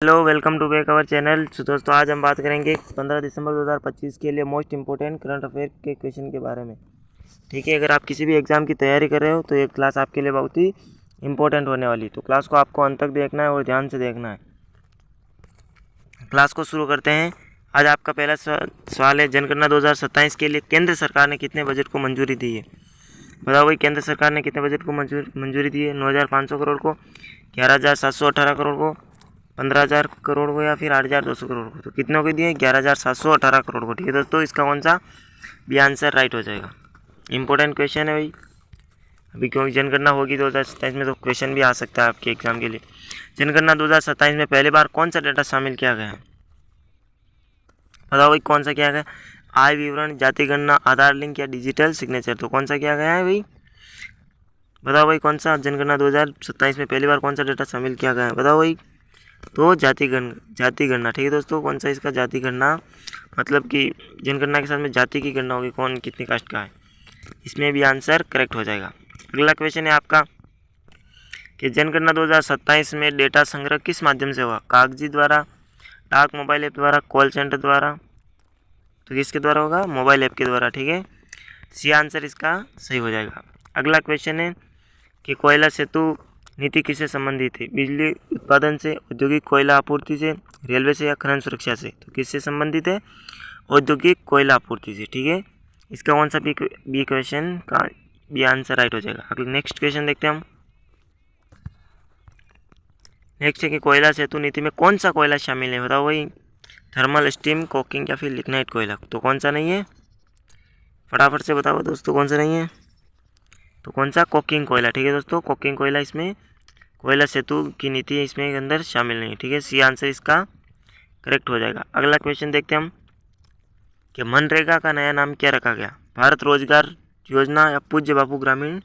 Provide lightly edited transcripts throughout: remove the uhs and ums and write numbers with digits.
Hello, welcome to back our channel. तो दोस्तों, आज हम बात करेंगे 15 दिसंबर 2025 के लिए मोस्ट इंपॉर्टेंट करंट अफेयर के क्वेश्चन के बारे में। ठीक है, अगर आप किसी भी एग्ज़ाम की तैयारी कर रहे हो तो ये क्लास आपके लिए बहुत ही इंपॉर्टेंट होने वाली है। तो क्लास को आपको अंत तक देखना है और ध्यान से देखना है। क्लास को शुरू करते हैं। आज आपका पहला सवाल है, जनगणना 2027 के लिए केंद्र सरकार ने कितने बजट को मंजूरी दी है? बताओ भाई, केंद्र सरकार ने कितने बजट को मंजूरी दी है? 9,500 करोड़ को, 11,718 करोड़ को, 15,000 करोड़ को, या फिर 8,200 करोड़ को? तो कितनों को दिए? 11,718 करोड़ को। ठीक है दोस्तों, इसका कौन सा भी आंसर राइट हो जाएगा? इंपॉर्टेंट क्वेश्चन है भाई, अभी क्योंकि जनगणना होगी 2027 में तो क्वेश्चन भी आ सकता है आपके एग्जाम के लिए। जनगणना 2027 में पहली बार कौन सा डेटा शामिल किया गया है? बताओ भाई, कौन सा किया गया? आय विवरण, जाति गणना, आधार लिंक या डिजिटल सिग्नेचर? तो कौन सा किया गया है भाई? बताओ भाई, कौन सा जनगणना 2027 में पहली बार कौन सा डेटा शामिल किया गया है? बताओ भाई। तो जाति गणना। ठीक है दोस्तों, कौन सा इसका? जाति गणना, मतलब कि जनगणना के साथ में जाति की गणना होगी, कौन कितनी कास्ट का है। इसमें भी आंसर करेक्ट हो जाएगा। अगला क्वेश्चन है आपका कि जनगणना 2027 में डेटा संग्रह किस माध्यम से हुआ? कागजी द्वारा, डाक, मोबाइल ऐप द्वारा, कॉल सेंटर द्वारा? तो किसके द्वारा होगा? मोबाइल ऐप के द्वारा। ठीक है, सी आंसर इसका सही हो जाएगा। अगला क्वेश्चन है कि कोयला सेतु नीति किससे संबंधित है? बिजली उत्पादन से, औद्योगिक कोयला आपूर्ति से, रेलवे से, या खनन सुरक्षा से? तो किससे संबंधित है? औद्योगिक कोयला आपूर्ति से। ठीक है, इसका कौन सा बी क्वेश्चन का बी आंसर राइट हो जाएगा। अगले नेक्स्ट क्वेश्चन देखते हैं हम। नेक्स्ट है कि कोयला सेतु नीति में कौन सा कोयला शामिल है? बताओ भाई, थर्मल, स्टीम, कोकिंग या फिर लिग्नाइट कोयला? तो कौन सा नहीं है? फटाफट से बताओ दोस्तों, कौन सा नहीं है? तो कौन सा? कोकिंग कोयला। ठीक है दोस्तों, कोकिंग कोयला इसमें कोयला सेतु की नीति इसमें अंदर शामिल नहीं है। ठीक है, सी आंसर इसका करेक्ट हो जाएगा। अगला क्वेश्चन देखते हैं हम कि मनरेगा का नया नाम क्या रखा गया? भारत रोजगार योजना, या पूज्य बापू ग्रामीण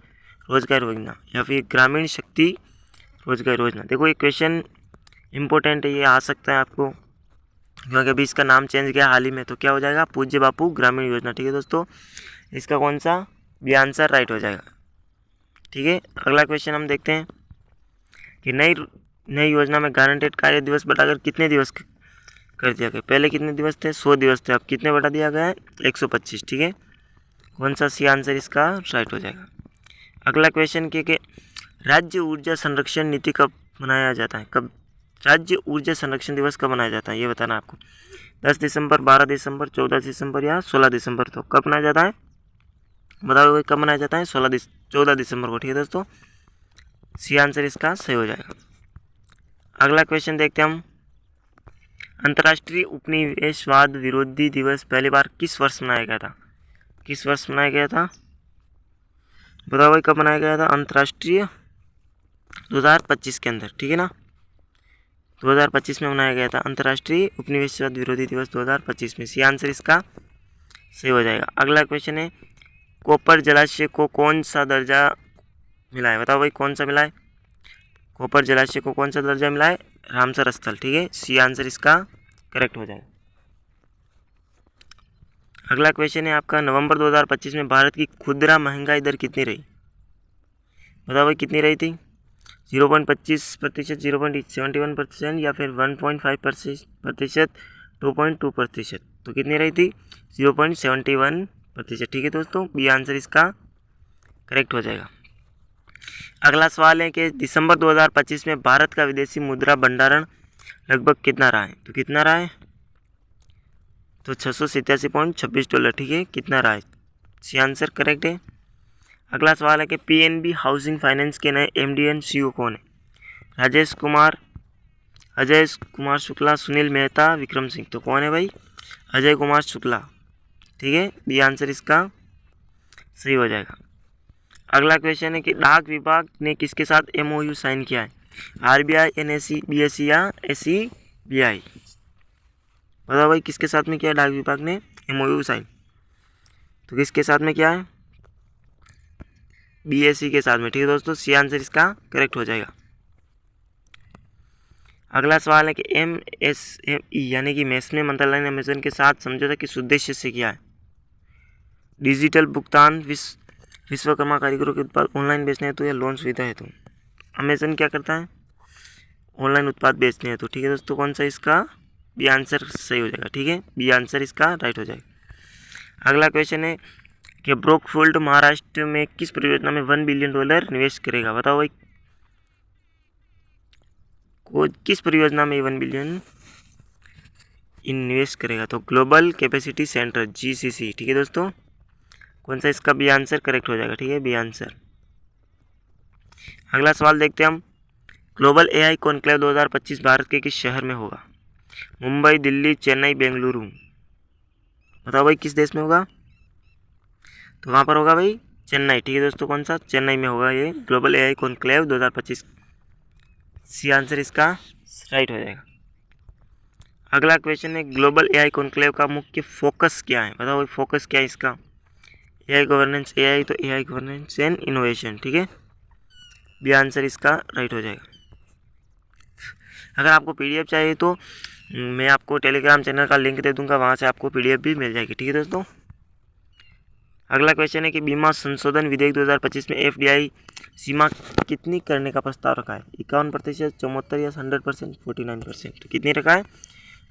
रोजगार योजना, या फिर ग्रामीण शक्ति रोजगार योजना? देखो, ये क्वेश्चन इंपॉर्टेंट है, ये आ सकता है आपको, क्योंकि अभी इसका नाम चेंज किया हाल ही में। तो क्या हो जाएगा? पूज्य बापू ग्रामीण योजना। ठीक है दोस्तों, इसका कौन सा भी आंसर राइट हो जाएगा। ठीक है, अगला क्वेश्चन हम देखते हैं कि नई योजना में गारंटेड कार्य दिवस बढ़ाकर कितने दिवस कर दिया गया? पहले कितने दिवस थे? 100 दिवस थे, अब कितने बढ़ा दिया गया है? 125। ठीक है, कौन सा सी आंसर इसका राइट हो जाएगा। अगला क्वेश्चन कि राज्य ऊर्जा संरक्षण नीति कब मनाया जाता है? कब राज्य ऊर्जा संरक्षण दिवस कब मनाया जाता है, ये बताना आपको। 10 दिसंबर, 12 दिसंबर, 14 दिसंबर या 16 दिसंबर? तो कब मनाया जाता है? बताओ कब मनाया जाता है? 14 दिसंबर को। ठीक है दोस्तों, सी आंसर इसका सही हो जाएगा। अगला क्वेश्चन देखते हैं हम। अंतर्राष्ट्रीय उपनिवेशवाद विरोधी दिवस पहली बार किस वर्ष मनाया गया था? किस वर्ष मनाया गया था? बताओ भाई, कब मनाया गया था? अंतर्राष्ट्रीय 2025 के अंदर। ठीक है ना, 2025 में मनाया गया था अंतर्राष्ट्रीय उपनिवेशवाद विरोधी दिवस 2025 में। सी आंसर इसका सही हो जाएगा। अगला क्वेश्चन है, कोपर जलाशय को कौन सा दर्जा मिला है? बताओ भाई, कौन सा मिला है? कोपर जलाशय को कौन सा दर्जा मिला है? रामसर स्थल। ठीक है, सी आंसर इसका करेक्ट हो जाएगा। अगला क्वेश्चन है आपका, नवंबर 2025 में भारत की खुदरा महंगाई दर कितनी रही? बताओ भाई, कितनी रही थी? 0.25%, 0.71%, या फिर 1.5%, 2.2%? तो कितनी रही थी? 0.71%। ठीक है दोस्तों, बी आंसर इसका करेक्ट हो जाएगा। अगला सवाल है कि दिसंबर 2025 में भारत का विदेशी मुद्रा भंडारण लगभग कितना रहा है? तो कितना रहा है? तो $687.26। ठीक है, कितना रहा है? सी आंसर करेक्ट है। अगला सवाल है कि पीएनबी हाउसिंग फाइनेंस के नए एमडी एंड सीईओ कौन है? राजेश कुमार, अजय कुमार शुक्ला, सुनील मेहता, विक्रम सिंह? तो कौन है भाई? अजय कुमार शुक्ला। ठीक है, बी आंसर इसका सही हो जाएगा। अगला क्वेश्चन है कि डाक विभाग ने किसके साथ एमओयू साइन किया है? आरबीआई, एनएसई, बीएसई या एसईबीआई? बताओ भाई, किसके साथ में किया है डाक विभाग ने एमओयू साइन? तो किसके साथ में किया है? बीएसई के साथ में। ठीक है दोस्तों, सी आंसर इसका करेक्ट हो जाएगा। अगला सवाल है कि एमएसएमई यानी कि मैसमे मंत्रालय ने अमेजन के साथ समझौता किस उद्देश्य से किया है? डिजिटल भुगतान, विश्वकर्मा कारीगरों के उत्पाद ऑनलाइन बेचने हेतु या लोन सुविधा हेतु? अमेजन क्या करता है? ऑनलाइन उत्पाद बेचते हैं तो, ठीक है दोस्तों, कौन सा इसका बी आंसर सही हो जाएगा, ठीक है, बी आंसर इसका राइट हो जाएगा। अगला क्वेश्चन है कि ब्रोकफील्ड महाराष्ट्र में किस परियोजना में $1 बिलियन निवेश करेगा, बताओ भाई, को किस परियोजना में 1 बिलियन इन्वेस्ट करेगा, तो ग्लोबल कैपेसिटी सेंटर GCC, ठीक है दोस्तों, कौन सा इसका बी आंसर करेक्ट हो जाएगा, ठीक है, बी आंसर। अगला सवाल देखते हैं हम, ग्लोबल AI कॉन्क्लेव 2025 भारत के किस शहर में होगा, मुंबई, दिल्ली, चेन्नई, बेंगलुरु, बताओ भाई किस देश में होगा, तो कहाँ पर होगा भाई, चेन्नई, ठीक है दोस्तों, कौन सा, चेन्नई में होगा ये global AI conclave 2025, see answer इसका राइट हो जाएगा। अगला क्वेश्चन है, ग्लोबल AI कॉन्क्लेव का मुख्य फोकस क्या है, बताओ भाई फोकस क्या है इसका, AI गवर्नेंस, AI तो AI गवर्नेंस एंड इनोवेशन, ठीक है, बी आंसर इसका राइट हो जाएगा। अगर आपको PDF चाहिए तो मैं आपको टेलीग्राम चैनल का लिंक दे दूंगा, वहाँ से आपको PDF भी मिल जाएगी, ठीक है दोस्तों। अगला क्वेश्चन है कि बीमा संशोधन विधेयक 2025 में FDI सीमा कितनी करने का प्रस्ताव रखा है, 51%, 74 या 100%, 49%, कितनी रखा है,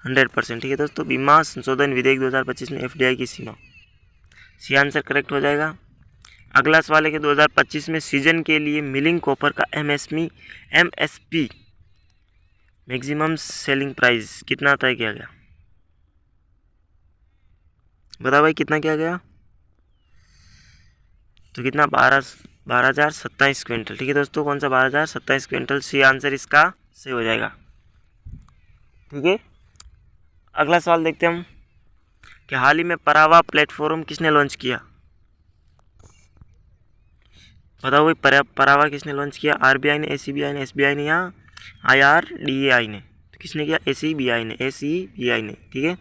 100%, ठीक है दोस्तों। बीमा संशोधन विधेयक 2025 में FDI की सीमा, सी आंसर करेक्ट हो जाएगा। अगला सवाल है कि 2025 में सीजन के लिए मिलिंग कॉपर का MSP मैक्सिमम सेलिंग प्राइस कितना तय किया गया, बताओ भाई कितना किया गया, तो कितना, 12,027 क्विंटल, ठीक है दोस्तों, कौन सा 12,027 क्विंटल, सी आंसर इसका सही हो जाएगा, ठीक है। अगला सवाल देखते हैं हम कि हाल ही में परावा प्लेटफॉर्म किसने लॉन्च किया, बताओ भाई परावा किसने लॉन्च किया, RBI ने, ACBI ने, SBI ने या IRDAI ने, तो किसने किया, ACBI ने, ठीक है।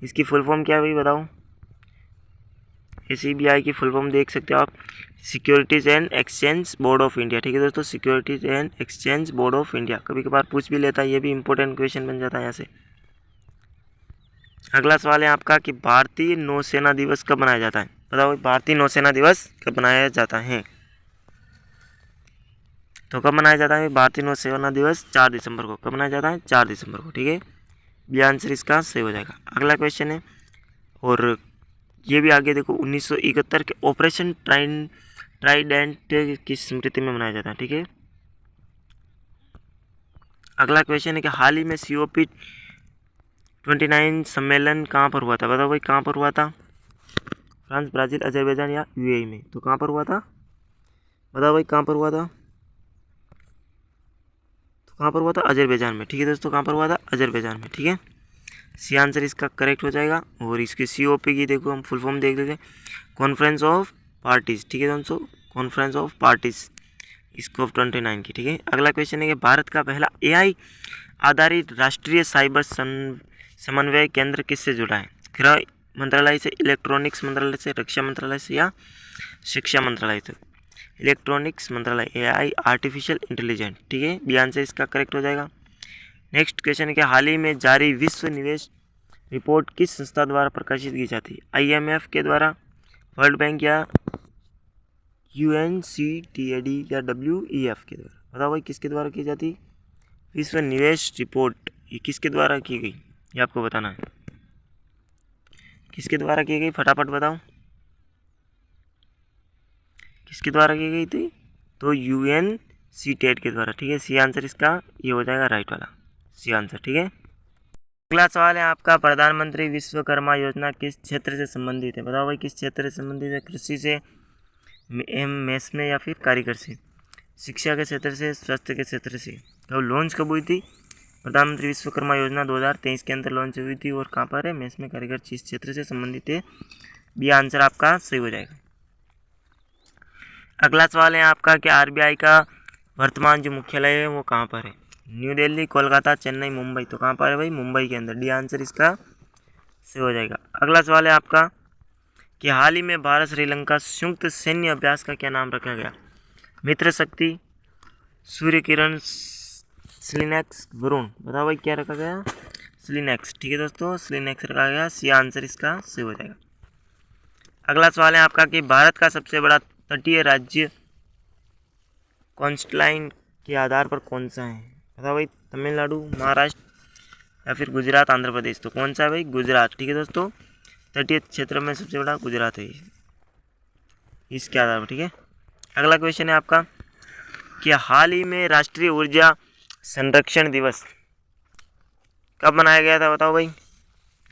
इसकी फुल फॉर्म क्या है भाई बताओ, ACBI की फुल फॉर्म देख सकते हो आप, securities and exchange board of India, ठीक है दोस्तों, securities and exchange board of India, कभी कभार पूछ भी लेता है, ये भी इंपॉर्टेंट क्वेश्चन बन जाता है यहाँ से। अगला सवाल है आपका कि भारतीय नौसेना दिवस कब मनाया जाता है, बताओ भारतीय नौसेना दिवस कब मनाया जाता है, तो कब मनाया जाता है भारतीय नौसेना दिवस, 4 दिसंबर को, कब मनाया जाता है, 4 दिसंबर को, ठीक है, बी आंसर इसका सही हो जाएगा। अगला क्वेश्चन है, और ये भी आगे देखो, 1971 के ऑपरेशन ट्राइडेंट की स्मृति में मनाया जाता है, ठीक है। अगला क्वेश्चन है कि हाल ही में COP29 सम्मेलन कहाँ पर हुआ था, बताओ भाई कहाँ पर हुआ था, फ्रांस, ब्राज़ील, अजरबैजान या UAE में, तो कहाँ पर हुआ था, बताओ भाई कहाँ पर हुआ था, तो कहाँ पर हुआ था, अजरबैजान में, ठीक है दोस्तों, कहाँ पर हुआ था, अजरबैजान में, ठीक है, सी आंसर इसका करेक्ट हो जाएगा। और इसके COP की देखो हम फुल फॉर्म देख लेते हैं, कॉन्फ्रेंस ऑफ पार्टीज, ठीक है दोस्तों, कॉन्फ्रेंस ऑफ पार्टीज COP29 की, ठीक है। अगला क्वेश्चन है कि भारत का पहला AI आधारित राष्ट्रीय साइबर समन्वय केंद्र किससे जुड़ा है, गृह मंत्रालय से, इलेक्ट्रॉनिक्स मंत्रालय से, रक्षा मंत्रालय से या शिक्षा मंत्रालय से, इलेक्ट्रॉनिक्स मंत्रालय, AI आर्टिफिशियल इंटेलिजेंस, ठीक है, बी आंसर इसका करेक्ट हो जाएगा। नेक्स्ट क्वेश्चन है कि हाल ही में जारी विश्व निवेश रिपोर्ट किस संस्था द्वारा प्रकाशित की जाती है, IMF के द्वारा, वर्ल्ड बैंक या UNCTAD या WEF के द्वारा, बताओ भाई किसके द्वारा की जाती, विश्व निवेश रिपोर्ट ये किसके द्वारा की गई, ये आपको बताना है, किसके द्वारा की गई, फटाफट बताओ किसके द्वारा की गई थी, तो UNCTAD के द्वारा, ठीक है, सी आंसर इसका ये हो जाएगा राइट वाला, सी आंसर, ठीक है। अगला सवाल है आपका, प्रधानमंत्री विश्वकर्मा योजना किस क्षेत्र से संबंधित है, बताओ भाई किस क्षेत्र से संबंधित है, कृषि से, MES में या फिर कारीगर से, शिक्षा के क्षेत्र से, स्वास्थ्य के क्षेत्र से, तो लॉन्च कब हुई थी, प्रधानमंत्री विश्वकर्मा योजना 2023 के अंदर लॉन्च हुई थी, और कहाँ पर है, MES में, कारीगर किस क्षेत्र से संबंधित है, बी आंसर आपका सही हो जाएगा। अगला सवाल है आपका कि RBI का वर्तमान जो मुख्यालय है वो कहाँ पर है, न्यू दिल्ली, कोलकाता, चेन्नई, मुंबई, तो कहाँ पर है भाई, मुंबई के अंदर, डी आंसर इसका सही हो जाएगा। अगला सवाल है आपका कि हाल ही में भारत श्रीलंका संयुक्त सैन्य अभ्यास का क्या नाम रखा गया, मित्र शक्ति, सूर्य किरण, स्लिनेक्स, वरुण, बताओ भाई क्या रखा गया, स्लिनेक्स, ठीक है दोस्तों, स्लिनेक्स रखा गया, सी आंसर इसका सही हो जाएगा। अगला सवाल है आपका कि भारत का सबसे बड़ा तटीय राज्य कोस्टलाइन के आधार पर कौन सा है, बताओ भाई तमिलनाडु, महाराष्ट्र या फिर गुजरात, आंध्र प्रदेश। तो कौन सा है भाई? गुजरात। ठीक है दोस्तों, तटीय क्षेत्र में सबसे बड़ा गुजरात है इसके आधार पर। ठीक है, अगला क्वेश्चन है आपका कि हाल ही में राष्ट्रीय ऊर्जा संरक्षण दिवस कब मनाया गया था? बताओ भाई,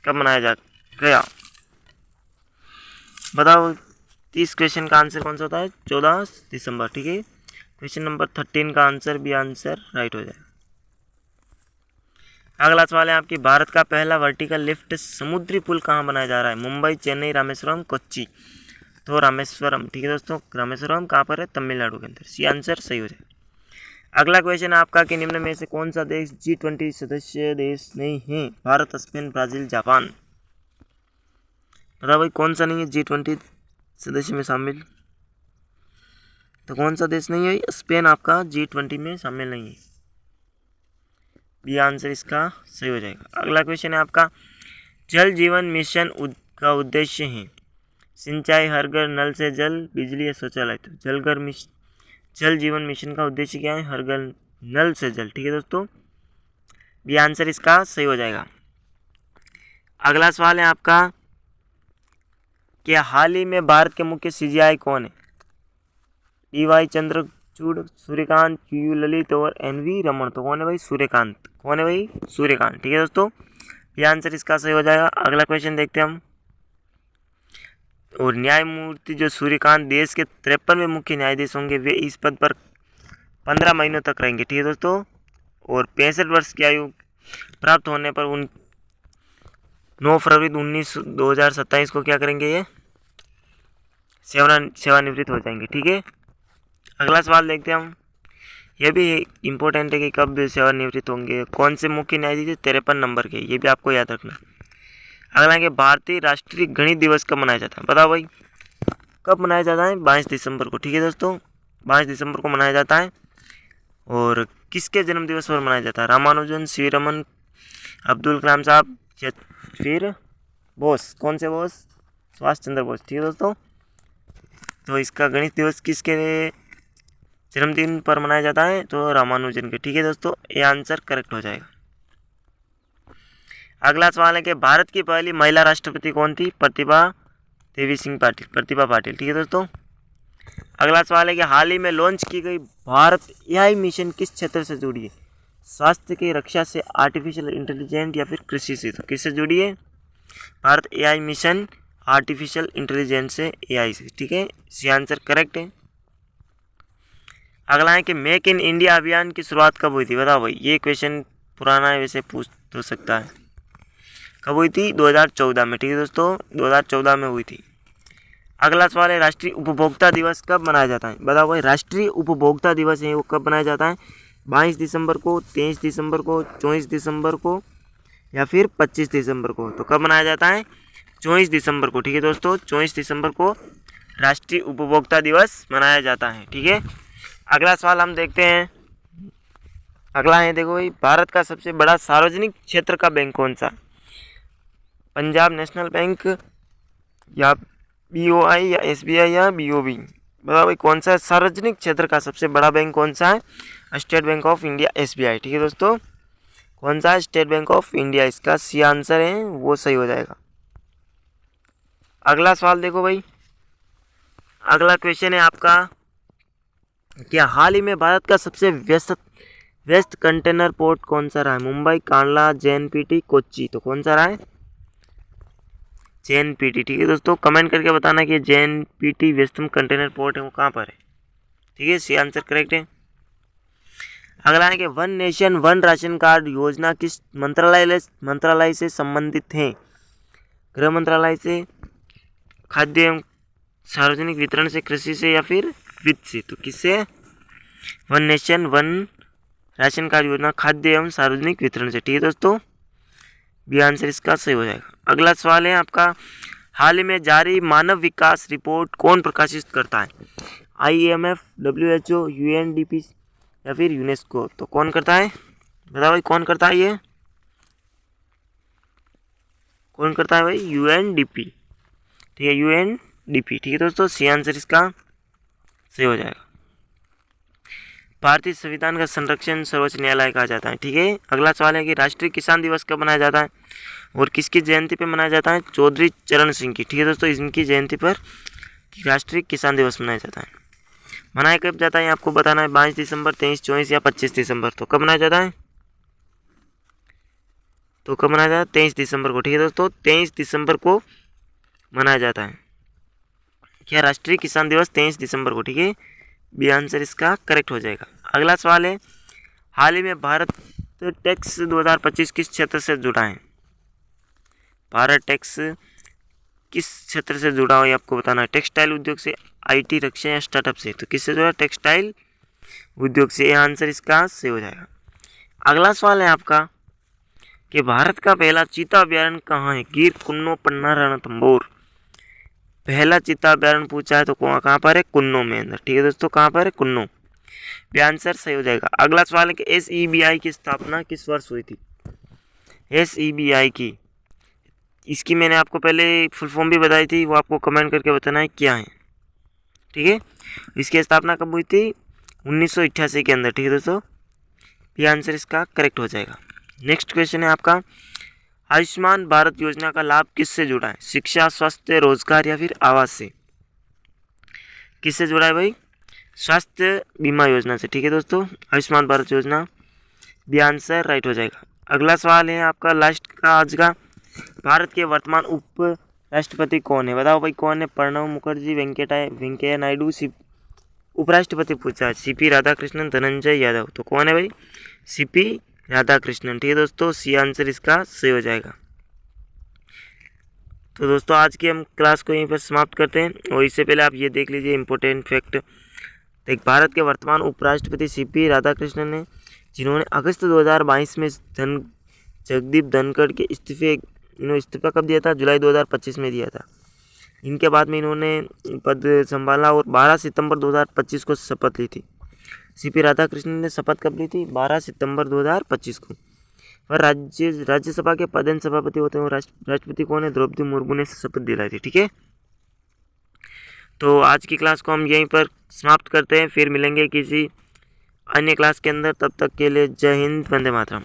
कब मनाया गया? बताओ। 30 क्वेश्चन का आंसर कौन सा होता है? 14 दिसंबर। ठीक है, क्वेश्चन नंबर 13 का आंसर भी आंसर राइट हो जाएगा। अगला सवाल है आपकी, भारत का पहला वर्टिकल लिफ्ट समुद्री पुल कहाँ बनाया जा रहा है? मुंबई, चेन्नई, रामेश्वरम, कोच्चि। तो रामेश्वरम। ठीक है दोस्तों, रामेश्वरम कहाँ पर है? तमिलनाडु के अंदर। सी आंसर सही हो जाएगा। अगला क्वेश्चन है आपका कि निम्न में से कौन सा देश G20 सदस्य देश नहीं है? Bharat, Spain, Brazil, Japan. बताओ भाई, कौन सा नहीं है G20 सदस्य में शामिल? तो कौन सा देश नहीं है? स्पेन आपका G20 में शामिल नहीं है। बी आंसर इसका सही हो जाएगा। अगला क्वेश्चन है आपका, जल जीवन मिशन का उद्देश्य है सिंचाई, हर घर नल से जल, बिजली या शौचालय। तो जल जीवन मिशन का उद्देश्य क्या है? हर घर नल से जल। ठीक है दोस्तों, बी आंसर इसका सही हो जाएगा। अगला सवाल है आपका कि हाल ही में भारत के मुख्य CGI कौन है? DY चंद्रचूड़, सूर्यकांत, QU ललित और NV रमन। तो कौन है भाई? सूर्यकांत। कौन है भाई? सूर्यकांत। ठीक है दोस्तों, ये आंसर इसका सही हो जाएगा। अगला क्वेश्चन देखते हैं हम। और न्यायमूर्ति जो सूर्यकांत देश के 53वें मुख्य न्यायाधीश होंगे, वे इस पद पर 15 महीनों तक रहेंगे। ठीक है दोस्तों, और 65 वर्ष की आयु प्राप्त होने पर उन 9 फरवरी 2027 को क्या करेंगे? ये सेवानिवृत्त हो जाएंगे। ठीक है, अगला सवाल देखते हैं हम। यह भी इम्पोर्टेंट है कि कब सेवानिवृत्त होंगे, कौन से मुख्य न्यायाधीश? 53 नंबर के। ये भी आपको याद रखना। अगला है कि भारतीय राष्ट्रीय गणित दिवस कब मनाया जाता है? बताओ भाई, कब मनाया जाता है? 22 दिसंबर को। ठीक है दोस्तों, 22 दिसंबर को मनाया जाता है। और किसके जन्म दिवस पर मनाया जाता है? रामानुजन, सी रमन, अब्दुल कलाम साहब या फिर बोस? कौन से बोस? सुभाष चंद्र बोस। ठीक है दोस्तों, तो इसका गणित दिवस किसके जन्मदिन पर मनाया जाता है? तो रामानुजन के। ठीक है दोस्तों, ये आंसर करेक्ट हो जाएगा। अगला सवाल है कि भारत की पहली महिला राष्ट्रपति कौन थी? प्रतिभा देवी सिंह पाटिल। प्रतिभा पाटिल। ठीक है दोस्तों, अगला सवाल है कि हाल ही में लॉन्च की गई भारत AI मिशन किस क्षेत्र से जुड़ी है? स्वास्थ्य की रक्षा से, आर्टिफिशियल इंटेलिजेंस या फिर कृषि से। तो किससे जुड़ी है? Bharat AI mission artificial intelligence से, AI से। ठीक है, सी आंसर करेक्ट है। अगला है कि मेक इन इंडिया अभियान की शुरुआत कब हुई थी? बताओ भाई, ये क्वेश्चन पुराना है, वैसे पूछ हो सकता है। कब हुई थी? 2014 में। ठीक है दोस्तों, 2014 में हुई थी। अगला सवाल है, राष्ट्रीय उपभोक्ता दिवस कब मनाया जाता है? बताओ भाई, राष्ट्रीय उपभोक्ता दिवस है वो कब मनाया जाता है? 22 दिसंबर को, 23 दिसंबर को, 24 दिसंबर को या फिर 25 दिसंबर को। तो कब मनाया जाता है? 24 दिसंबर को। ठीक है दोस्तों, 24 दिसंबर को राष्ट्रीय उपभोक्ता दिवस मनाया जाता है। ठीक है, अगला सवाल हम देखते हैं। अगला है, देखो भाई, भारत का सबसे बड़ा सार्वजनिक क्षेत्र का बैंक कौन सा? पंजाब नेशनल बैंक या BOI या SBI या BOB। बताओ भाई, कौन सा सार्वजनिक क्षेत्र का सबसे बड़ा बैंक कौन सा है? State bank of India, SBI। ठीक है दोस्तों, कौन सा है? State bank of India. इसका सी आंसर है वो सही हो जाएगा। अगला सवाल देखो भाई, अगला क्वेश्चन है आपका कि हाल ही में भारत का सबसे व्यस्त कंटेनर पोर्ट कौन सा रहा है? मुंबई, कांडला, JNPT, कोच्चि। तो कौन सा रहा है? JNPT। ठीक है दोस्तों, कमेंट करके बताना कि JNPT व्यस्तम कंटेनर पोर्ट है वो कहाँ पर है। ठीक है, सी आंसर करेक्ट है। अगला है कि one nation one ration card योजना किस मंत्रालय से संबंधित है? गृह मंत्रालय से, खाद्य एवं सार्वजनिक वितरण से, कृषि से या फिर वित्त से। तो किससे? One nation one ration card योजना खाद्य एवं सार्वजनिक वितरण से। ठीक है दोस्तों, बी आंसर इसका सही हो जाएगा। अगला सवाल है आपका, हाल ही में जारी मानव विकास रिपोर्ट कौन प्रकाशित करता है? IMF, WHO, UNDP या फिर यूनेस्को। तो कौन करता है? बताओ भाई, कौन करता है? ये कौन करता है भाई? UNDP। ठीक है, UNDP। ठीक है दोस्तों, सी आंसर इसका सही हो जाएगा। भारतीय संविधान का संरक्षण सर्वोच्च न्यायालय कहा जाता है। ठीक है, अगला सवाल है कि राष्ट्रीय किसान दिवस कब मनाया जाता है और किसकी जयंती पर मनाया जाता है? चौधरी चरण सिंह की। ठीक है दोस्तों, इनकी जयंती पर राष्ट्रीय किसान दिवस मनाया जाता है। मनाया कब जाता है आपको बताना है, 22 दिसंबर, 23, 24 या 25 दिसंबर। तो कब मनाया जाता है? तो कब मनाया जाता है? 23 दिसंबर को। ठीक है दोस्तों, 23 दिसंबर को मनाया जाता है क्या राष्ट्रीय किसान दिवस? 23 दिसंबर को। ठीक है, बी आंसर इसका करेक्ट हो जाएगा। अगला सवाल है, हाल ही में भारत टैक्स 2025 किस क्षेत्र से जुड़ा है? भारत टैक्स किस क्षेत्र से जुड़ा हो ये आपको बताना है। टेक्सटाइल उद्योग से, IT, रक्षा या स्टार्टअप से? तो किससे जुड़ा? टेक्सटाइल उद्योग से। यह आंसर इसका से हो जाएगा। अगला सवाल है आपका कि भारत का पहला चीता अभ्यारण्य कहाँ है? गिर, कुन्नो, पन्ना, रणथंभौर। पहला चीता अभ्यारण्य पूछा है तो कहाँ पर है? कुन्नो में अंदर। ठीक है दोस्तों, कहाँ पर है? कुन्नो। ये आंसर सही हो जाएगा। अगला सवाल है कि SEBI की स्थापना किस वर्ष हुई थी? SEBI की, इसकी मैंने आपको पहले फुल फॉर्म भी बताई थी, वो आपको कमेंट करके बताना है क्या है। ठीक है, इसकी स्थापना कब हुई थी? 1988 के अंदर। ठीक है दोस्तों, ये आंसर इसका करेक्ट हो जाएगा। नेक्स्ट क्वेश्चन है आपका, आयुष्मान भारत योजना का लाभ किससे जुड़ा है? शिक्षा, स्वास्थ्य, रोजगार या फिर आवास से? किससे जुड़ा है भाई? स्वास्थ्य बीमा योजना से। ठीक है दोस्तों, आयुष्मान भारत योजना, भी आंसर राइट हो जाएगा। अगला सवाल है आपका लास्ट का आज का, भारत के वर्तमान उप राष्ट्रपति कौन है? बताओ भाई कौन है? प्रणब मुखर्जी, वेंकैया नायडू, उपराष्ट्रपति पूछा है CP राधाकृष्णन, धनंजय यादव। तो कौन है भाई? CP राधाकृष्णन। ठीक है दोस्तों, सी आंसर इसका सही हो जाएगा। तो दोस्तों आज की हम क्लास को यहीं पर समाप्त करते हैं, और इससे पहले आप ये देख लीजिए इंपॉर्टेंट फैक्ट। एक भारत के वर्तमान उपराष्ट्रपति CP राधाकृष्णन ने, जिन्होंने अगस्त 2022 में जगदीप धनखड़ के इस्तीफा कब दिया था? जुलाई 2025 में दिया था। इनके बाद में इन्होंने पद संभाला और 12 सितंबर 2025 को शपथ ली थी। CP राधाकृष्णन ने शपथ कब ली थी? 12 सितंबर 2025 को। और राज्यसभा के पदेन सभापति होते हैं, राष्ट्रपति कौन है? द्रौपदी मुर्मू ने शपथ दिलाई थी। ठीक है, तो आज की क्लास को हम यहीं पर समाप्त करते हैं, फिर मिलेंगे किसी अन्य क्लास के अंदर। तब तक के लिए जय हिंद, वंदे मातरम।